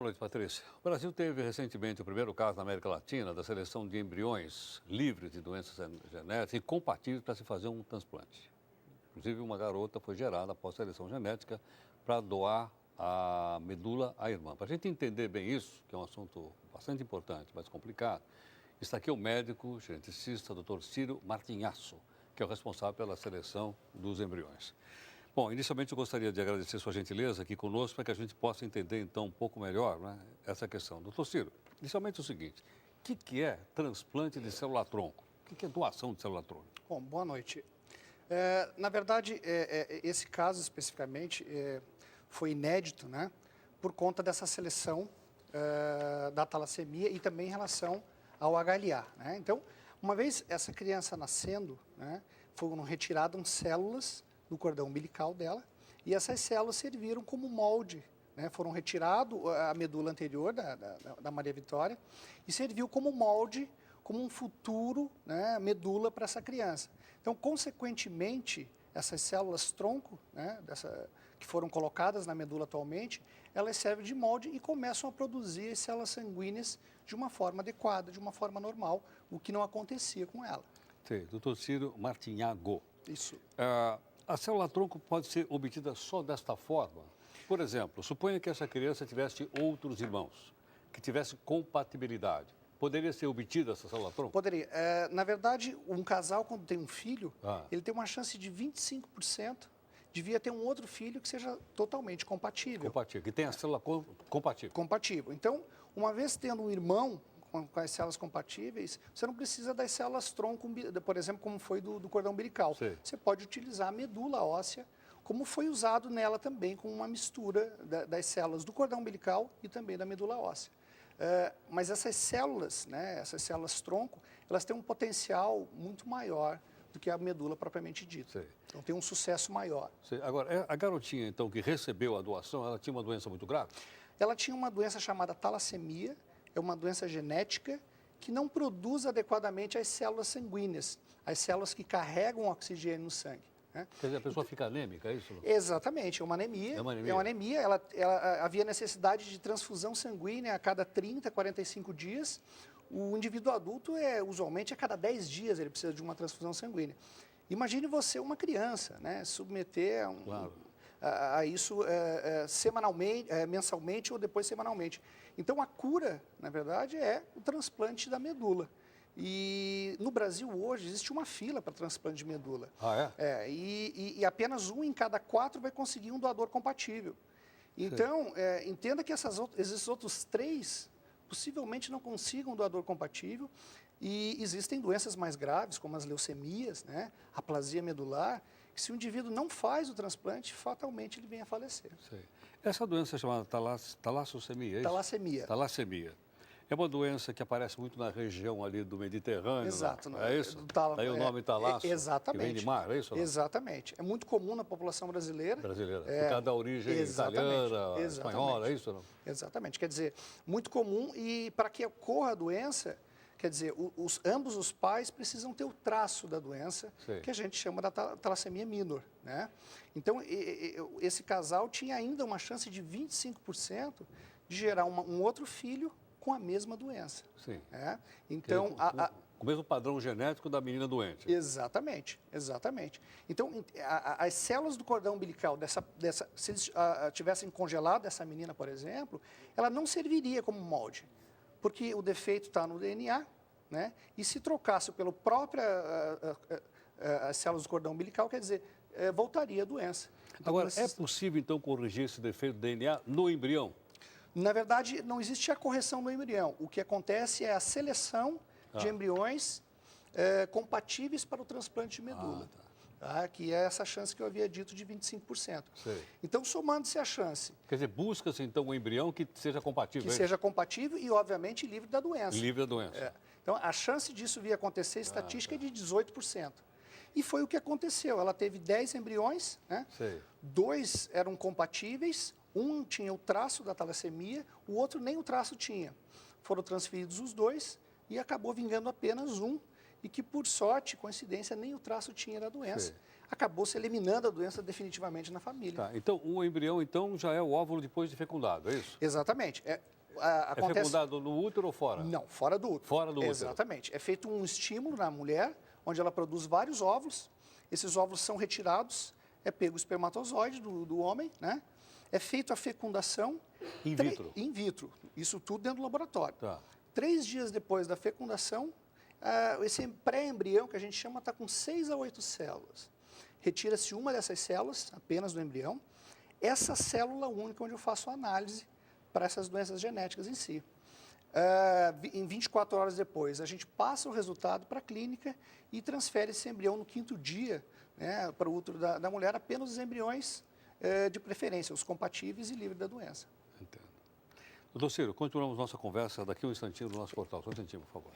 Boa noite, Patrícia. O Brasil teve recentemente o primeiro caso na América Latina da seleção de embriões livres de doenças genéticas e compatíveis para se fazer um transplante. Inclusive, uma garota foi gerada após seleção genética para doar a medula à irmã. Para a gente entender bem isso, que é um assunto bastante importante, mas complicado, está aqui o médico geneticista, Dr. Ciro Martinhasso, que é o responsável pela seleção dos embriões. Bom, inicialmente eu gostaria de agradecer sua gentileza aqui conosco para que a gente possa entender então um pouco melhor, né, essa questão. Doutor Ciro, inicialmente é o seguinte, o que é transplante de célula-tronco? O que é doação de célula-tronco? Bom, boa noite. Na verdade, esse caso especificamente foi inédito, né, por conta dessa seleção da talassemia e também em relação ao HLA. Né? Então, uma vez essa criança nascendo, né, foram retiradas células do cordão umbilical dela e essas células serviram como molde, né? Foram retirado a medula anterior da Maria Vitória e serviu como molde, como um futuro, né, medula para essa criança. Então, consequentemente, essas células tronco, né, que foram colocadas na medula atualmente, elas servem de molde e começam a produzir as células sanguíneas de uma forma adequada, de uma forma normal, o que não acontecia com ela. Sim, doutor Ciro Martinhago. Isso. A célula-tronco pode ser obtida só desta forma? Por exemplo, suponha que essa criança tivesse outros irmãos, que tivesse compatibilidade. Poderia ser obtida essa célula-tronco? Poderia. Na verdade, um casal, quando tem um filho, ele tem uma chance de 25%, devia ter um outro filho que seja totalmente compatível. Compatível, que tenha a célula compatível. Compatível. Então, uma vez tendo um irmão com as células compatíveis, você não precisa das células tronco, por exemplo, como foi do cordão umbilical. Sim. Você pode utilizar a medula óssea, como foi usado nela também, com uma mistura das células do cordão umbilical e também da medula óssea. Mas essas células, né, essas células tronco, elas têm um potencial muito maior do que a medula propriamente dita. Sim. Então tem um sucesso maior. Sim. Agora, a garotinha, então, que recebeu a doação, ela tinha uma doença muito grave? Ela tinha uma doença chamada talassemia, é uma doença genética que não produz adequadamente as células sanguíneas, as células que carregam o oxigênio no sangue. Né? Quer dizer, a pessoa fica anêmica, é isso? Exatamente, é uma anemia. É uma anemia, ela havia necessidade de transfusão sanguínea a cada 30, 45 dias. O indivíduo adulto, usualmente, a cada 10 dias ele precisa de uma transfusão sanguínea. Imagine você, uma criança, né, submeter a isso semanalmente, mensalmente ou depois semanalmente. Então, a cura, na verdade, é o transplante da medula. E no Brasil, hoje, existe uma fila para transplante de medula. Ah, é? E apenas 1 em cada 4 vai conseguir um doador compatível. Então, entenda que esses outros 3 possivelmente não consigam um doador compatível. E existem doenças mais graves, como as leucemias, né, a aplasia medular, que se o indivíduo não faz o transplante, fatalmente ele vem a falecer. Sei. Essa doença é chamada talassemia, é isso? Talassemia. Talassemia. É uma doença que aparece muito na região ali do Mediterrâneo. Exato. Não? É isso? Daí o nome talasso, exatamente. que vem de mar, é isso? Não? Exatamente. É muito comum na população brasileira. Por causa da origem italiana, espanhola, é isso? Não? Exatamente. Quer dizer, muito comum e para que ocorra a doença, quer dizer, ambos os pais precisam ter o traço da doença, sim, que a gente chama da talassemia minor, né? Então, esse casal tinha ainda uma chance de 25% de gerar um outro filho com a mesma doença. Sim. Né? Então, com o mesmo padrão genético da menina doente. Exatamente, exatamente. Então, as células do cordão umbilical, se eles tivessem congelado essa menina, por exemplo, ela não serviria como molde, porque o defeito está no DNA, né? E se trocasse pelo próprio as células do cordão umbilical, quer dizer, voltaria a doença. Então, agora, é possível, então, corrigir esse defeito do DNA no embrião? Na verdade, não existe a correção no embrião. O que acontece é a seleção de embriões compatíveis para o transplante de medula. Que é essa chance que eu havia dito de 25%. Sei. Então, somando-se a chance... Quer dizer, busca-se, então, um embrião que seja compatível. Que seja compatível e, obviamente, livre da doença. Livre da doença. Então, a chance disso vir a acontecer, estatística, é de 18%. E foi o que aconteceu. Ela teve 10 embriões, né? 2 eram compatíveis, um tinha o traço da talassemia, o outro nem o traço tinha. Foram transferidos os 2 e acabou vingando apenas um, e que, por sorte, coincidência, nem o traço tinha da doença. acabou se eliminando a doença definitivamente na família. Tá, então o embrião então já é o óvulo depois de fecundado, é isso? Exatamente. É Acontece... fecundado no útero ou fora? Não, fora do útero. Fora do útero. Exatamente. É feito um estímulo na mulher, onde ela produz vários óvulos. Esses óvulos são retirados, é pego o espermatozoide do homem, né? É feita a fecundação. In vitro? In vitro. Isso tudo dentro do laboratório. Tá. 3 dias depois da fecundação, esse pré-embrião, que a gente chama, está com 6 a 8 células. Retira-se uma dessas células, apenas do embrião. Essa célula única onde eu faço a análise para essas doenças genéticas em si. Em 24 horas depois, a gente passa o resultado para a clínica e transfere esse embrião no 5º dia, né, para o útero da mulher, apenas os embriões de preferência, os compatíveis e livres da doença. Entendo. Doutor Ciro, continuamos nossa conversa daqui um instantinho no nosso portal. Só um instantinho, por favor.